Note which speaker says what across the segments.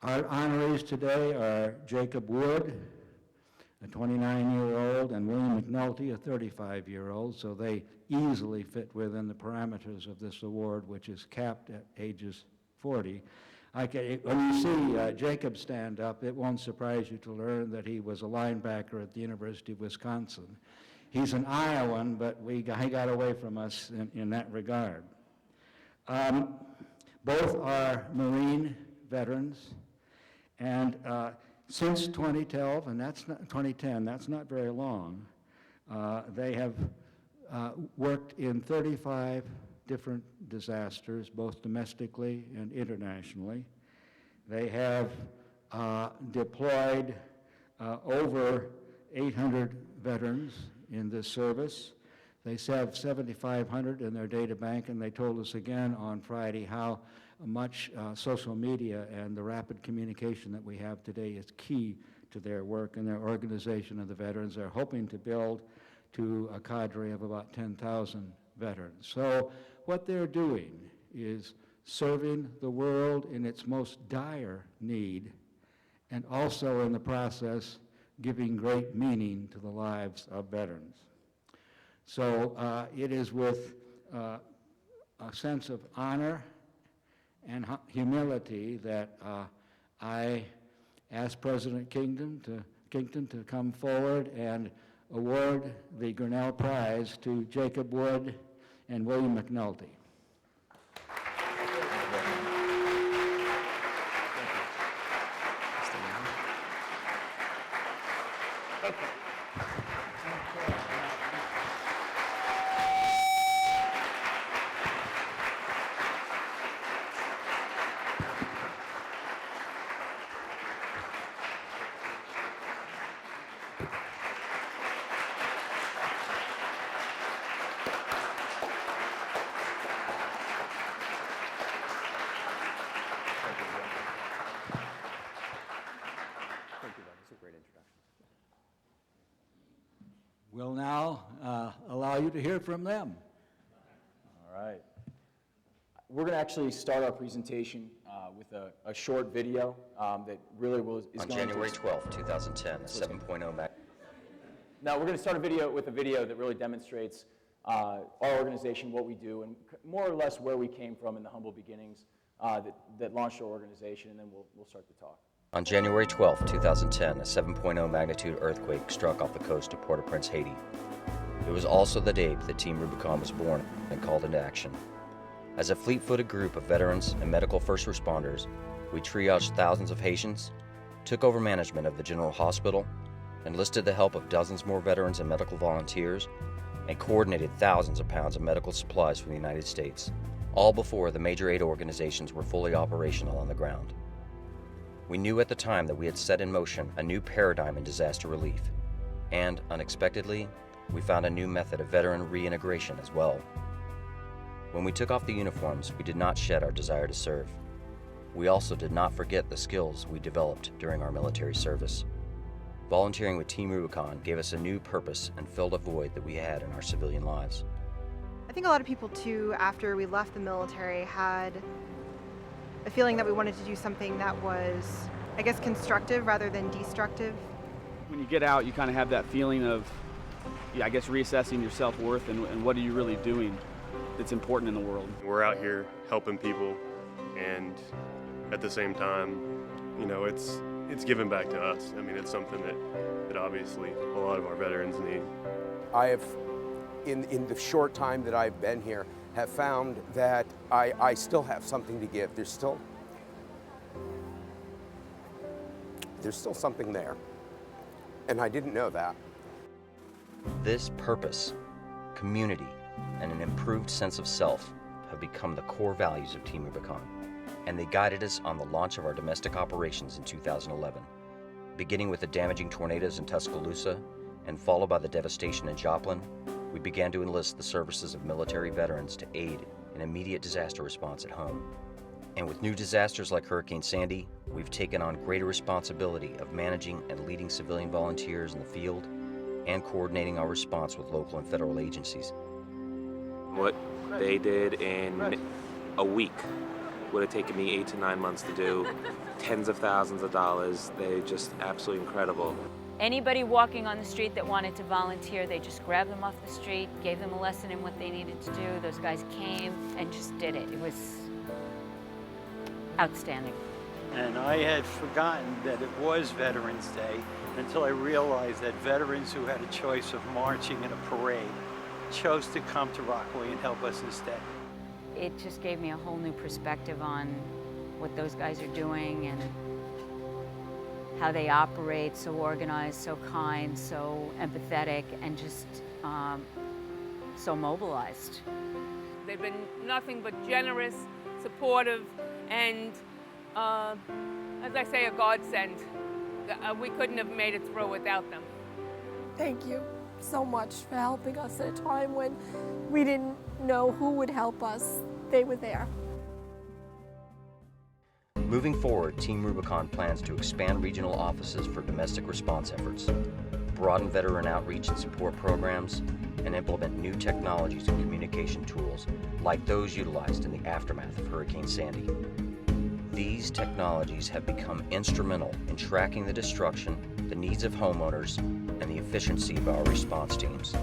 Speaker 1: Our honorees today are Jacob Wood, a 29-year-old, and William McNulty, a 35-year-old, so they easily fit within the parameters of this award, which is capped at ages 40. When you see Jacob stand up, it won't surprise you to learn that he was a linebacker at the University of Wisconsin. He's an Iowan, but he got away from us in that regard. Both are Marine veterans, and since 2012, and that's not 2010, that's not very long, they have worked in 35 different disasters, both domestically and internationally. They have deployed over 800 veterans in this service. They have 7,500 in their data bank, and they told us again on Friday how much social media and the rapid communication that we have today is key to their work and their organization of the veterans. They're hoping to build to a cadre of about 10,000 veterans. So what they're doing is serving the world in its most dire need, and also in the process giving great meaning to the lives of veterans. So it is with a sense of honor and humility that I ask President Kington to come forward and award the Grinnell Prize to Jacob Wood and William McNulty. We'll now allow you to hear from them.
Speaker 2: All right. We're going to actually start our presentation with a short video that really is
Speaker 3: on January 12, 2010, a 7.0 Mac.
Speaker 2: Now we're going to start with a video that really demonstrates our organization, what we do, and more or less where we came from in the humble beginnings that launched our organization, and then we'll start the talk.
Speaker 3: On January 12, 2010, a 7.0 magnitude earthquake struck off the coast of Port-au-Prince, Haiti. It was also the day that Team Rubicon was born and called into action. As a fleet-footed group of veterans and medical first responders, we triaged thousands of Haitians, took over management of the General Hospital, enlisted the help of dozens more veterans and medical volunteers, and coordinated thousands of pounds of medical supplies from the United States, all before the major aid organizations were fully operational on the ground. We knew at the time that we had set in motion a new paradigm in disaster relief, and, unexpectedly, we found a new method of veteran reintegration as well. When we took off the uniforms, we did not shed our desire to serve. We also did not forget the skills we developed during our military service. Volunteering with Team Rubicon gave us a new purpose and filled a void that we had in our civilian lives.
Speaker 4: I think a lot of people too, after we left the military, had a feeling that we wanted to do something that was, I guess, constructive rather than destructive.
Speaker 5: When you get out, you kind of have that feeling of, I guess, reassessing your self-worth and what are you really doing that's important in the world.
Speaker 6: We're out here helping people, and at the same time, you know, it's given back to us. I mean, it's something that obviously a lot of our veterans need.
Speaker 7: I have, in the short time that I've been here, have found that I still have something to give. There's still something there, and I didn't know that.
Speaker 3: This purpose, community, and an improved sense of self have become the core values of Team Rubicon, and they guided us on the launch of our domestic operations in 2011, beginning with the damaging tornadoes in Tuscaloosa and followed by the devastation in Joplin. We began to enlist the services of military veterans to aid in immediate disaster response at home. And with new disasters like Hurricane Sandy, we've taken on greater responsibility of managing and leading civilian volunteers in the field and coordinating our response with local and federal agencies.
Speaker 8: What they did in a week would have taken me 8 to 9 months to do. Tens of thousands of dollars. They're just absolutely incredible.
Speaker 9: Anybody walking on the street that wanted to volunteer, they just grabbed them off the street, gave them a lesson in what they needed to do. Those guys came and just did it. It was outstanding.
Speaker 10: And I had forgotten that it was Veterans Day until I realized that veterans who had a choice of marching in a parade chose to come to Rockaway and help us instead.
Speaker 9: It just gave me a whole new perspective on what those guys are doing and how they operate, so organized, so kind, so empathetic, and just so mobilized.
Speaker 11: They've been nothing but generous, supportive, and as I say, a godsend. We couldn't have made it through without them.
Speaker 12: Thank you so much for helping us at a time when we didn't know who would help us. They were there.
Speaker 3: Moving forward, Team Rubicon plans to expand regional offices for domestic response efforts, broaden veteran outreach and support programs, and implement new technologies and communication tools like those utilized in the aftermath of Hurricane Sandy. These technologies have become instrumental in tracking the destruction, the needs of homeowners, and the efficiency of our response teams.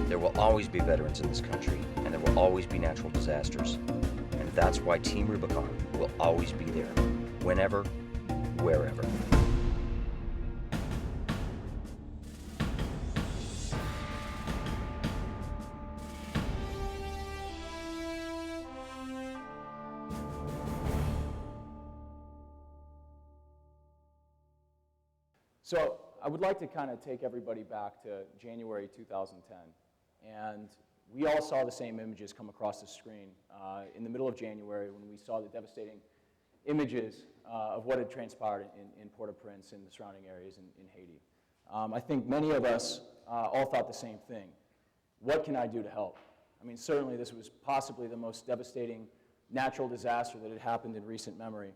Speaker 3: There will always be veterans in this country, and there will always be natural disasters. And that's why Team Rubicon will always be there, whenever, wherever.
Speaker 2: So I would like to kind of take everybody back to January 2010. And we all saw the same images come across the screen in the middle of January when we saw the devastating images of what had transpired in Port-au-Prince and the surrounding areas in Haiti. I think many of us all thought the same thing. What can I do to help? I mean, certainly this was possibly the most devastating natural disaster that had happened in recent memory.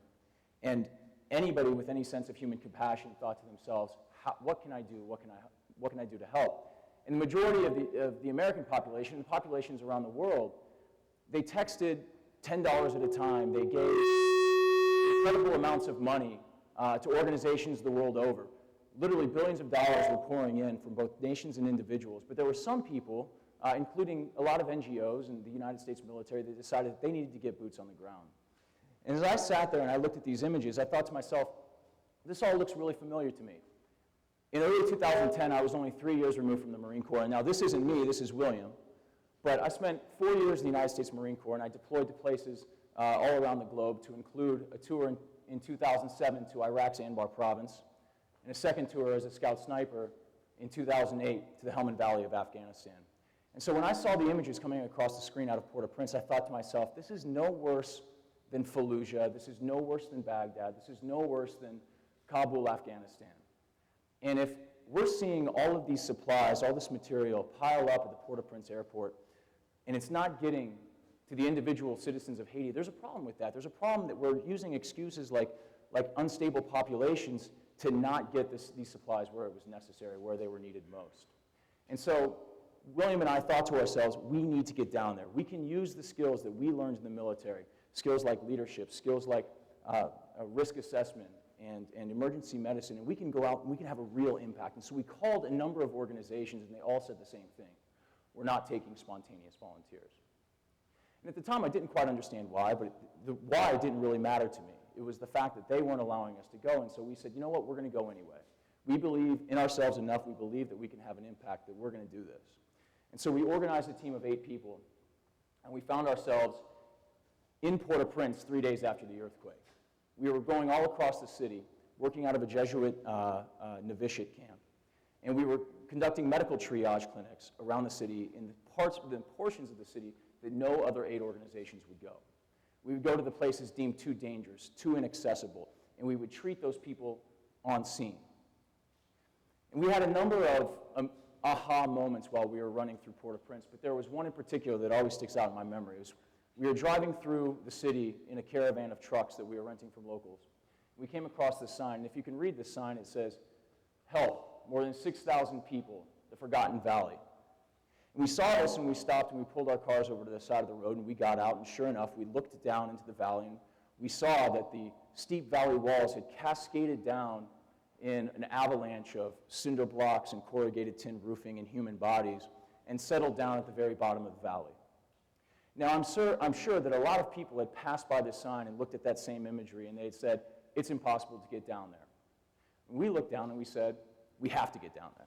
Speaker 2: And anybody with any sense of human compassion thought to themselves, what can I do? What can I do to help? And the majority of the American population, and the populations around the world, they texted $10 at a time. They gave incredible amounts of money to organizations the world over. Literally billions of dollars were pouring in from both nations and individuals. But there were some people, including a lot of NGOs and the United States military, that decided that they needed to get boots on the ground. And as I sat there and I looked at these images, I thought to myself, this all looks really familiar to me. In early 2010, I was only 3 years removed from the Marine Corps. And now this isn't me, this is William. But I spent 4 years in the United States Marine Corps, and I deployed to places all around the globe, to include a tour in 2007 to Iraq's Anbar province, and a second tour as a scout sniper in 2008 to the Helmand Valley of Afghanistan. And so when I saw the images coming across the screen out of Port-au-Prince, I thought to myself, this is no worse than Fallujah, this is no worse than Baghdad, this is no worse than Kabul, Afghanistan. And if we're seeing all of these supplies, all this material pile up at the Port-au-Prince airport, and it's not getting to the individual citizens of Haiti, there's a problem with that. There's a problem that we're using excuses like unstable populations to not get these supplies where it was necessary, where they were needed most. And so William and I thought to ourselves, we need to get down there. We can use the skills that we learned in the military, skills like leadership, skills like risk assessment and emergency medicine, and we can go out and we can have a real impact. And so we called a number of organizations, and they all said the same thing. We're not taking spontaneous volunteers. And at the time, I didn't quite understand why, but the why didn't really matter to me. It was the fact that they weren't allowing us to go, and so we said, you know what, we're going to go anyway. We believe in ourselves enough, we believe that we can have an impact, that we're going to do this. And so we organized a team of 8 people, and we found ourselves in Port-au-Prince 3 days after the earthquake. We were going all across the city, working out of a Jesuit novitiate camp, and we were conducting medical triage clinics around the city in the portions of the city that no other aid organizations would go. We would go to the places deemed too dangerous, too inaccessible, and we would treat those people on scene. And we had a number of aha moments while we were running through Port-au-Prince, but there was one in particular that always sticks out in my memory. It was, we were driving through the city in a caravan of trucks that we were renting from locals. We came across this sign, and if you can read this sign, it says, "Help, more than 6,000 people, the Forgotten Valley." And And we saw this and we stopped and we pulled our cars over to the side of the road and we got out, and sure enough, we looked down into the valley and we saw that the steep valley walls had cascaded down in an avalanche of cinder blocks and corrugated tin roofing and human bodies and settled down at the very bottom of the valley. Now, I'm sure that a lot of people had passed by this sign and looked at that same imagery and they had said, it's impossible to get down there. And we looked down and we said, we have to get down there.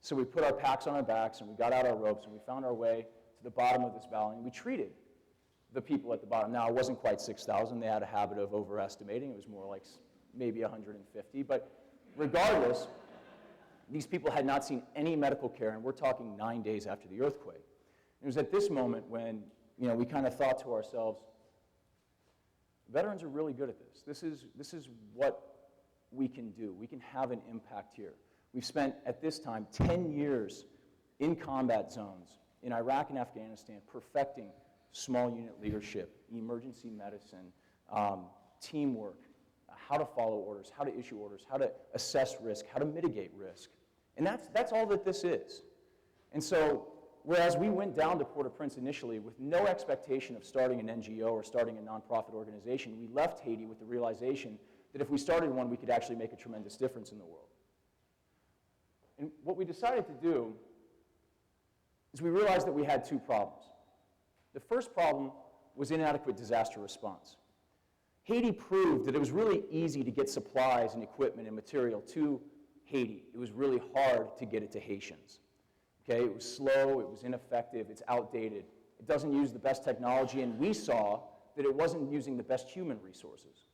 Speaker 2: So we put our packs on our backs and we got out our ropes and we found our way to the bottom of this valley and we treated the people at the bottom. Now, it wasn't quite 6,000. They had a habit of overestimating. It was more like maybe 150. But regardless, these people had not seen any medical care, and we're talking 9 days after the earthquake. It was at this moment when we kind of thought to ourselves, veterans are really good at this. This is what we can do. We can have an impact here. We've spent, at this time, 10 years in combat zones in Iraq and Afghanistan perfecting small unit leadership, emergency medicine, teamwork, how to follow orders, how to issue orders, how to assess risk, how to mitigate risk. And that's all that this is. And so, whereas we went down to Port-au-Prince initially with no expectation of starting an NGO or starting a nonprofit organization, we left Haiti with the realization that if we started one, we could actually make a tremendous difference in the world. And what we decided to do is we realized that we had two problems. The first problem was inadequate disaster response. Haiti proved that it was really easy to get supplies and equipment and material to Haiti. It was really hard to get it to Haitians. Okay, it was slow, it was ineffective, it's outdated. It doesn't use the best technology, and we saw that it wasn't using the best human resources.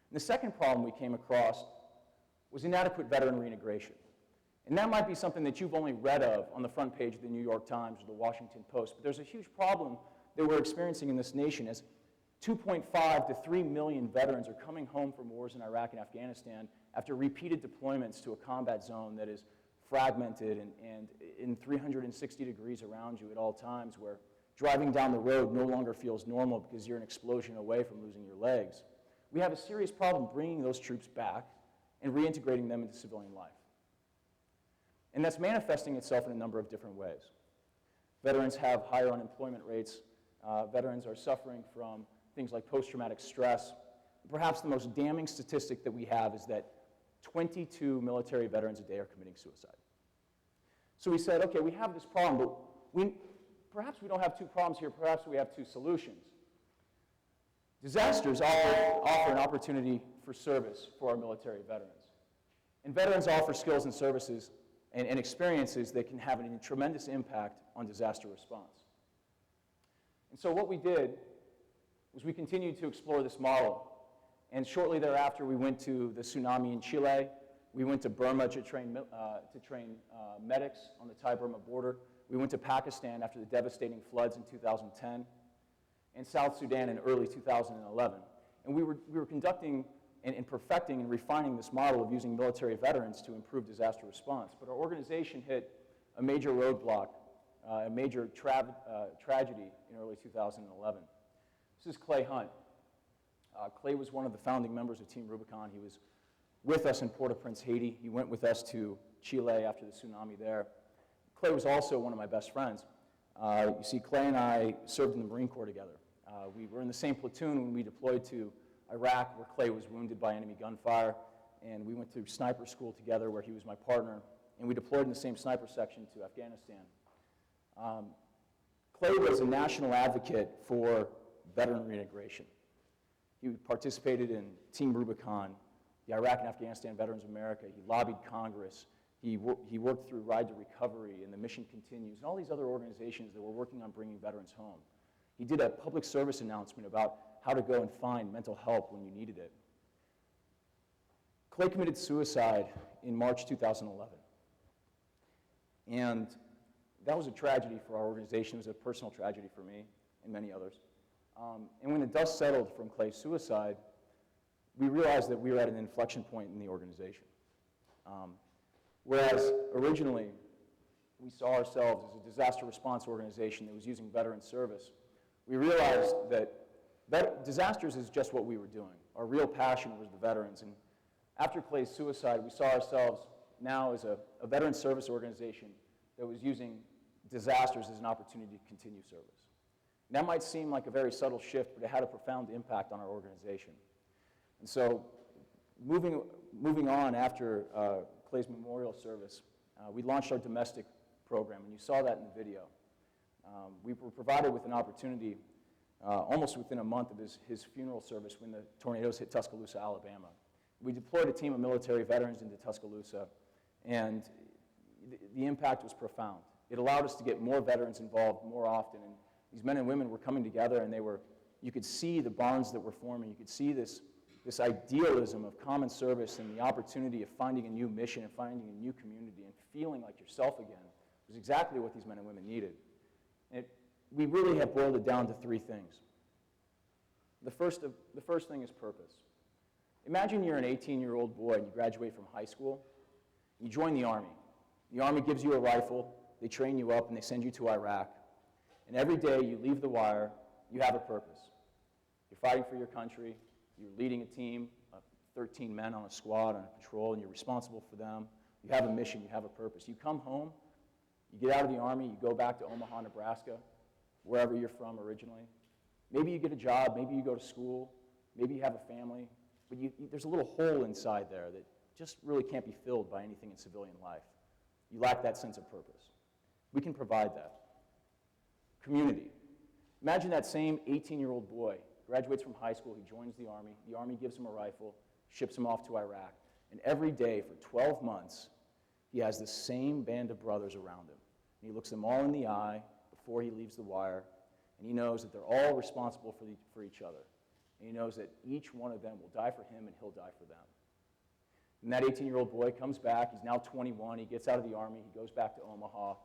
Speaker 2: And the second problem we came across was inadequate veteran reintegration. And that might be something that you've only read of on the front page of the New York Times or the Washington Post, but there's a huge problem that we're experiencing in this nation as 2.5 to 3 million veterans are coming home from wars in Iraq and Afghanistan after repeated deployments to a combat zone that is fragmented and in 360 degrees around you at all times, where driving down the road no longer feels normal because you're an explosion away from losing your legs. We have a serious problem bringing those troops back and reintegrating them into civilian life. And that's manifesting itself in a number of different ways. Veterans have higher unemployment rates. Veterans are suffering from things like post-traumatic stress. Perhaps the most damning statistic that we have is that 22 military veterans a day are committing suicide. So we said, okay, we have this problem, but perhaps we don't have two problems here, perhaps we have two solutions. Disasters offer an opportunity for service for our military veterans. And veterans offer skills and services and experiences that can have a tremendous impact on disaster response. And so what we did was we continued to explore this model. And shortly thereafter, we went to the tsunami in Chile. We went to Burma to train medics on the Thai-Burma border. We went to Pakistan after the devastating floods in 2010, and South Sudan in early 2011. And we were conducting and perfecting and refining this model of using military veterans to improve disaster response. But our organization hit a major roadblock, a major tragedy in early 2011. This is Clay Hunt. Clay was one of the founding members of Team Rubicon. He was with us in Port-au-Prince, Haiti. He went with us to Chile after the tsunami there. Clay was also one of my best friends. You see, Clay and I served in the Marine Corps together. We were in the same platoon when we deployed to Iraq, where Clay was wounded by enemy gunfire, and we went through sniper school together where he was my partner, and we deployed in the same sniper section to Afghanistan. Clay was a national advocate for veteran reintegration. He participated in Team Rubicon, the Iraq and Afghanistan Veterans of America. He lobbied Congress. He worked through Ride to Recovery and the Mission Continues and all these other organizations that were working on bringing veterans home. He did a public service announcement about how to go and find mental help when you needed it. Clay committed suicide in March 2011. And that was a tragedy for our organization. It was a personal tragedy for me and many others. And when the dust settled from Clay's suicide, we realized that we were at an inflection point in the organization. Whereas originally, we saw ourselves as a disaster response organization that was using veteran service, we realized that disasters is just what we were doing. Our real passion was the veterans. And after Clay's suicide, we saw ourselves now as a veteran service organization that was using disasters as an opportunity to continue service. And that might seem like a very subtle shift, but it had a profound impact on our organization. And so moving on after Clay's memorial service, we launched our domestic program, and you saw that in the video. We were provided with an opportunity almost within a month of his funeral service when the tornadoes hit Tuscaloosa, Alabama. We deployed a team of military veterans into Tuscaloosa, and the impact was profound. It allowed us to get more veterans involved more often, and these men and women were coming together, and you could see the bonds that were forming. You could see this idealism of common service and the opportunity of finding a new mission and finding a new community and feeling like yourself again was exactly what these men and women needed. And we really have boiled it down to three things. The first thing is purpose. Imagine you're an 18-year-old boy and you graduate from high school. You join the Army. The Army gives you a rifle, they train you up, and they send you to Iraq. And every day you leave the wire, you have a purpose. You're fighting for your country, you're leading a team of 13 men on a squad, on a patrol, and you're responsible for them. You have a mission, you have a purpose. You come home, you get out of the Army, you go back to Omaha, Nebraska, wherever you're from originally. Maybe you get a job, maybe you go to school, maybe you have a family, but there's a little hole inside there that just really can't be filled by anything in civilian life. You lack that sense of purpose. We can provide that. Community. Imagine that same 18-year-old boy graduates from high school, he joins the Army gives him a rifle, ships him off to Iraq, and every day for 12 months, he has the same band of brothers around him. And he looks them all in the eye before he leaves the wire, and he knows that they're all responsible for each other. And he knows that each one of them will die for him and he'll die for them. And that 18-year-old boy comes back, he's now 21, he gets out of the Army, he goes back to Omaha.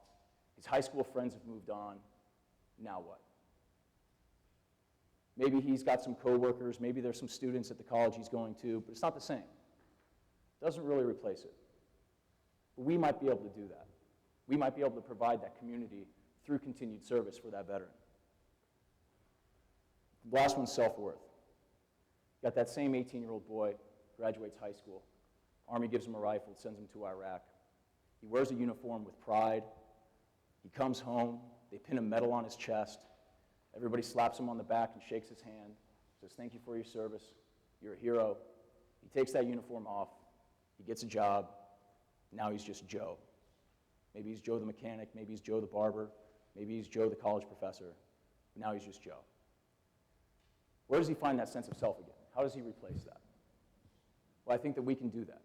Speaker 2: His high school friends have moved on. Now what? Maybe he's got some coworkers, maybe there's some students at the college he's going to, but it's not the same. It doesn't really replace it. But we might be able to do that. We might be able to provide that community through continued service for that veteran. The last one's self-worth. Got that same 18-year-old boy, graduates high school. Army gives him a rifle, sends him to Iraq. He wears a uniform with pride. He comes home, they pin a medal on his chest. Everybody slaps him on the back and shakes his hand, says, "Thank you for your service. You're a hero." He takes that uniform off. He gets a job. Now he's just Joe. Maybe he's Joe the mechanic. Maybe he's Joe the barber. Maybe he's Joe the college professor. But now he's just Joe. Where does he find that sense of self again? How does he replace that? Well, I think that we can do that.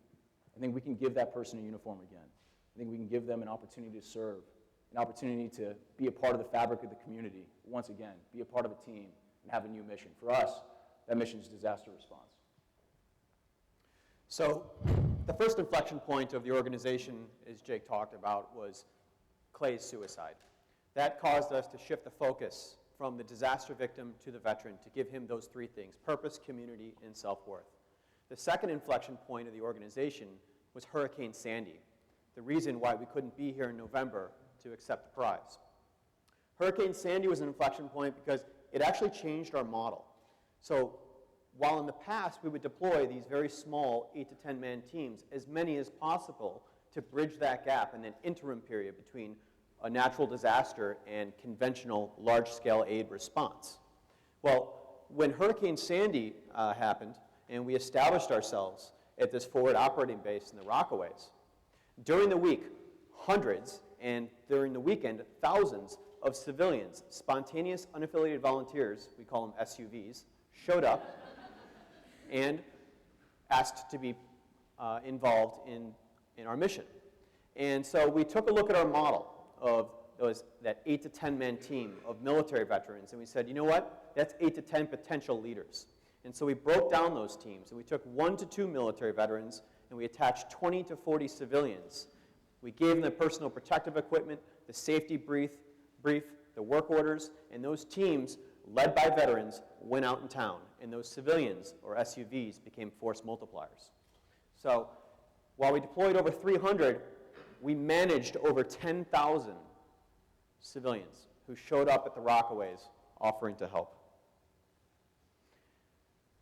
Speaker 2: I think we can give that person a uniform again. I think we can give them an opportunity to serve, an opportunity to be a part of the fabric of the community, once again, be a part of a team, and have a new mission. For us, that mission is disaster response.
Speaker 13: So the first inflection point of the organization, as Jake talked about, was Clay's suicide. That caused us to shift the focus from the disaster victim to the veteran to give him those three things: purpose, community, and self-worth. The second inflection point of the organization was Hurricane Sandy, the reason why we couldn't be here in November to accept the prize. Hurricane Sandy was an inflection point because it actually changed our model. So while in the past we would deploy these very small 8 to 10 man teams, as many as possible, to bridge that gap in an interim period between a natural disaster and conventional large-scale aid response. Well, when Hurricane Sandy happened and we established ourselves at this forward operating base in the Rockaways, during the week, hundreds, and during the weekend, thousands of civilians, spontaneous unaffiliated volunteers, we call them SUVs, showed up and asked to be involved in our mission. And so we took a look at our model of that 8 to 10 man team of military veterans, and we said, you know what, that's 8 to 10 potential leaders. And so we broke down those teams, and we took 1 to 2 military veterans, and we attached 20 to 40 civilians. We gave them the personal protective equipment, the safety brief, the work orders, and those teams, led by veterans, went out in town, and those civilians, or SUVs, became force multipliers. So while we deployed over 300, we managed over 10,000 civilians who showed up at the Rockaways offering to help.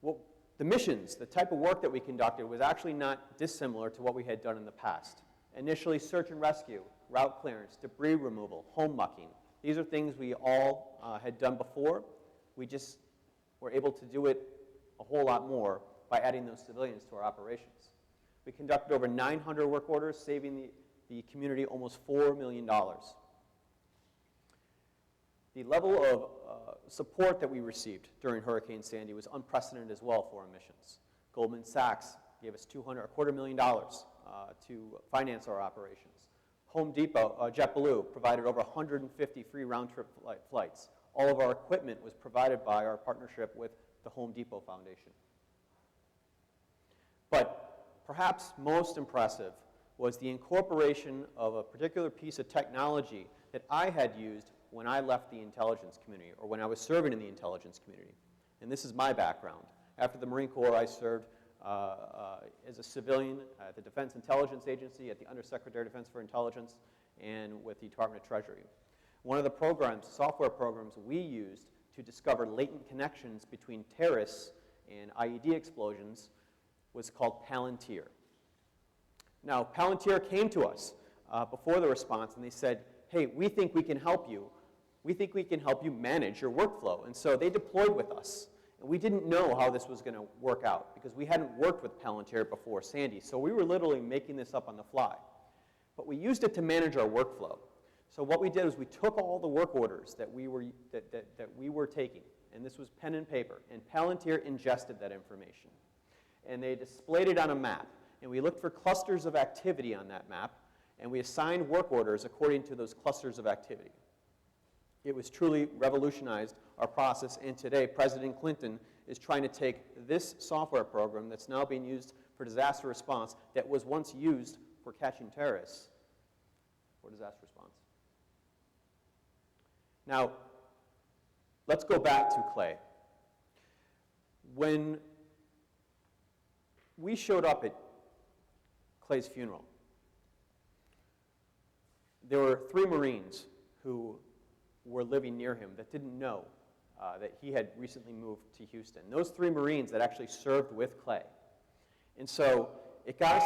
Speaker 13: Well, the missions, the type of work that we conducted was actually not dissimilar to what we had done in the past. Initially, search and rescue route clearance, debris removal, home mucking. These are things we all had done before. We just were able to do it a whole lot more by adding those civilians to our operations. We conducted over 900 work orders, saving the community almost $4 million. The level of support that we received during Hurricane Sandy was unprecedented as well for our missions. Goldman Sachs gave us $250,000 to finance our operations. Home Depot, JetBlue, provided over 150 free round-trip flights. All of our equipment was provided by our partnership with the Home Depot Foundation. But perhaps most impressive was the incorporation of a particular piece of technology that I had used when I left the intelligence community, or when I was serving in the intelligence community. And this is my background. After the Marine Corps, I served as a civilian at the Defense Intelligence Agency, at the Undersecretary of Defense for Intelligence, and with the Department of Treasury. One of the programs, software programs we used to discover latent connections between terrorists and IED explosions was called Palantir. Now, Palantir came to us before the response, and they said, hey, we think we can help you. We think we can help you manage your workflow. And so they deployed with us. And we didn't know how this was going to work out because we hadn't worked with Palantir before Sandy. So we were literally making this up on the fly. But we used it to manage our workflow. So what we did was we took all the work orders that we were taking, and this was pen and paper, and Palantir ingested that information. And they displayed it on a map. And we looked for clusters of activity on that map, and we assigned work orders according to those clusters of activity. It was truly revolutionized our process, and today President Clinton is trying to take this software program that's now being used for disaster response that was once used for catching terrorists for disaster response. Now, let's go back to Clay. When we showed up at Clay's funeral, there were 3 Marines who were living near him that didn't know that he had recently moved to Houston. Those 3 Marines that actually served with Clay. And so it got us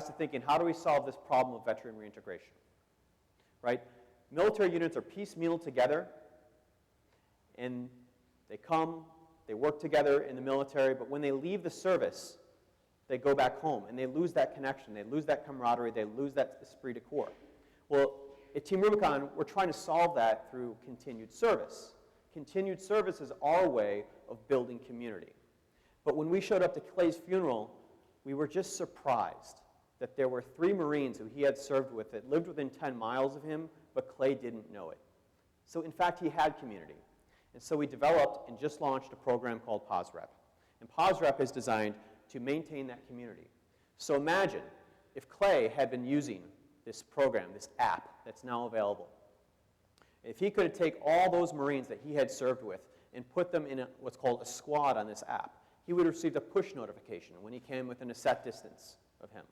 Speaker 13: to thinking, how do we solve this problem of veteran reintegration? Right? Military units are piecemeal together, and they come, they work together in the military, but when they leave the service, they go back home, and they lose that connection, they lose that camaraderie, they lose that esprit de corps. Well, at Team Rubicon, we're trying to solve that through continued service. Continued service is our way of building community. But when we showed up to Clay's funeral, we were just surprised that there were 3 Marines who he had served with that lived within 10 miles of him, but Clay didn't know it. So in fact, he had community. And so we developed and just launched a program called POSREP. And POSREP is designed to maintain that community. So imagine if Clay had been using this program, this app that's now available. If he could take all those Marines that he had served with and put them in what's called a squad on this app, he would have received a push notification when he came within a set distance of him.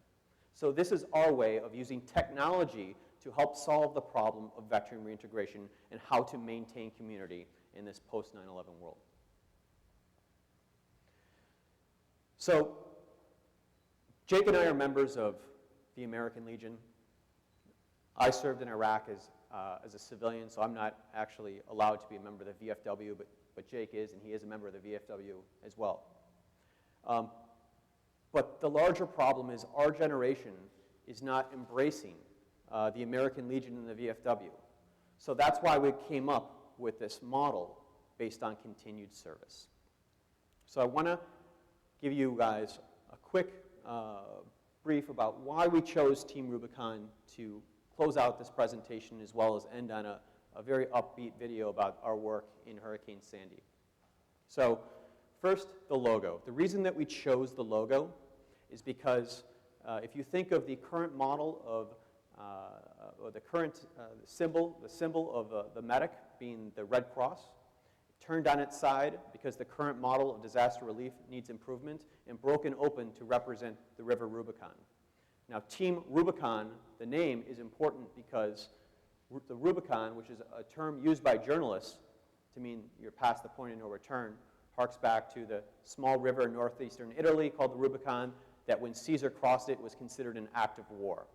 Speaker 13: So this is our way of using technology to help solve the problem of veteran reintegration and how to maintain community in this post-9/11 world. So Jake and I are members of the American Legion. I served in Iraq as a civilian, so I'm not actually allowed to be a member of the VFW, but Jake is, and he is a member of the VFW as well. But the larger problem is our generation is not embracing the American Legion and the VFW. So that's why we came up with this model based on continued service. So I want to give you guys a quick brief about why we chose Team Rubicon to close out this presentation as well as end on a very upbeat video about our work in Hurricane Sandy. So first, the logo. The reason that we chose the logo is because if you think of the current model of or the current symbol of the medic being the Red Cross, turned on its side because the current model of disaster relief needs improvement, and broken open to represent the River Rubicon. Now, Team Rubicon, the name is important because the Rubicon, which is a term used by journalists to mean you're past the point of no return, harks back to the small river in northeastern Italy called the Rubicon that when Caesar crossed it was considered an act of war.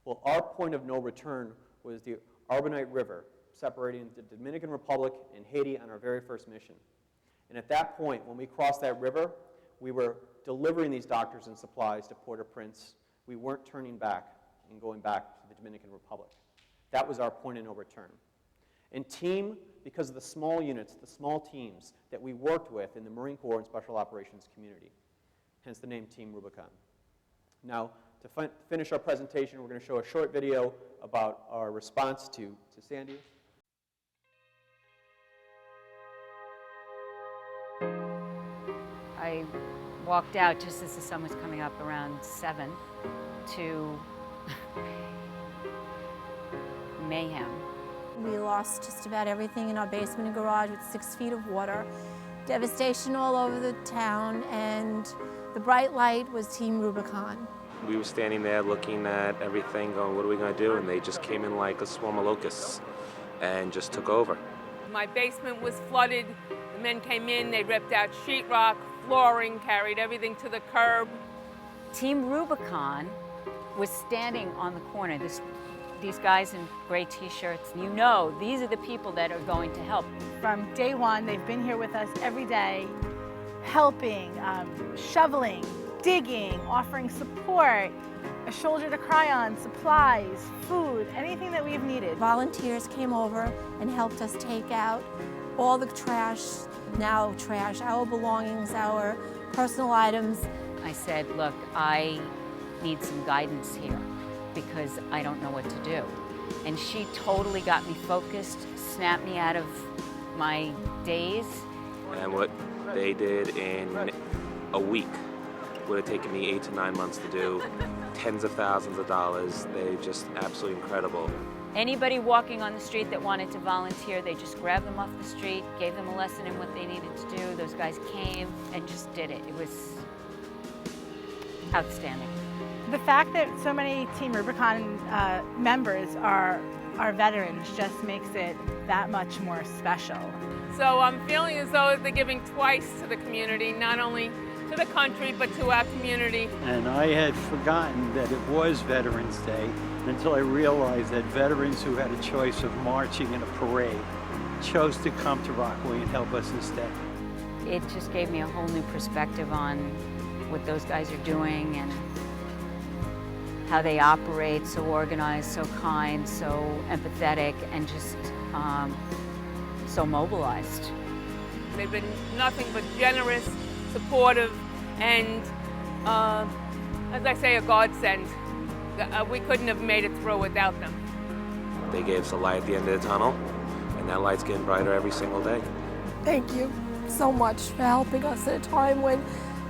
Speaker 13: Well, our point of no return was the Arbonite River, separating the Dominican Republic and Haiti on our very first mission. And at that point, when we crossed that river, we were delivering these doctors and supplies to Port-au-Prince. We weren't turning back and going back to the Dominican Republic. That was our point of no return. And team, because of the small units, the small teams that we worked with in the Marine Corps and Special Operations community, hence the name Team Rubicon. Now, to finish our presentation, we're going to show a short video about our response to Sandy.
Speaker 9: I walked out just as the sun was coming up around 7 to mayhem.
Speaker 12: We lost just about everything in our basement and garage with 6 feet of water. Devastation all over the town, and the bright light was Team Rubicon.
Speaker 8: We were standing there looking at everything, going, what are we going to do? And they just came in like a swarm of locusts and just took over.
Speaker 11: My basement was flooded. The men came in, they ripped out sheetrock, flooring, carried everything to the curb.
Speaker 9: Team Rubicon was standing on the corner. These guys in gray t-shirts, you know, these are the people that are going to help.
Speaker 14: From day one, they've been here with us every day, helping, shoveling, digging, offering support, a shoulder to cry on, supplies, food, anything that we've needed.
Speaker 12: Volunteers came over and helped us take out all the trash, our belongings, our personal items.
Speaker 9: I said, look, I need some guidance here because I don't know what to do. And she totally got me focused, snapped me out of my daze.
Speaker 8: And what they did in a week would have taken me 8 to 9 months to do, tens of thousands of dollars. They're just absolutely incredible.
Speaker 9: Anybody walking on the street that wanted to volunteer, they just grabbed them off the street, gave them a lesson in what they needed to do. Those guys came and just did it. It was outstanding.
Speaker 14: The fact that so many Team Rubicon members are veterans just makes it that much more special.
Speaker 11: So I'm feeling as though they're giving twice to the community, not only to the country, but to our community.
Speaker 10: And I had forgotten that it was Veterans Day until I realized that veterans who had a choice of marching in a parade chose to come to Rockaway and help us instead.
Speaker 9: It just gave me a whole new perspective on what those guys are doing and how they operate, so organized, so kind, so empathetic, and just so mobilized.
Speaker 11: They've been nothing but generous, supportive, and, as I say, a godsend. We couldn't have made it through without them.
Speaker 8: They gave us a light at the end of the tunnel, and that light's getting brighter every single day.
Speaker 12: Thank you so much for helping us at a time when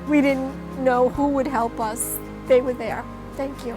Speaker 12: we didn't know who would help us. They were there. Thank you.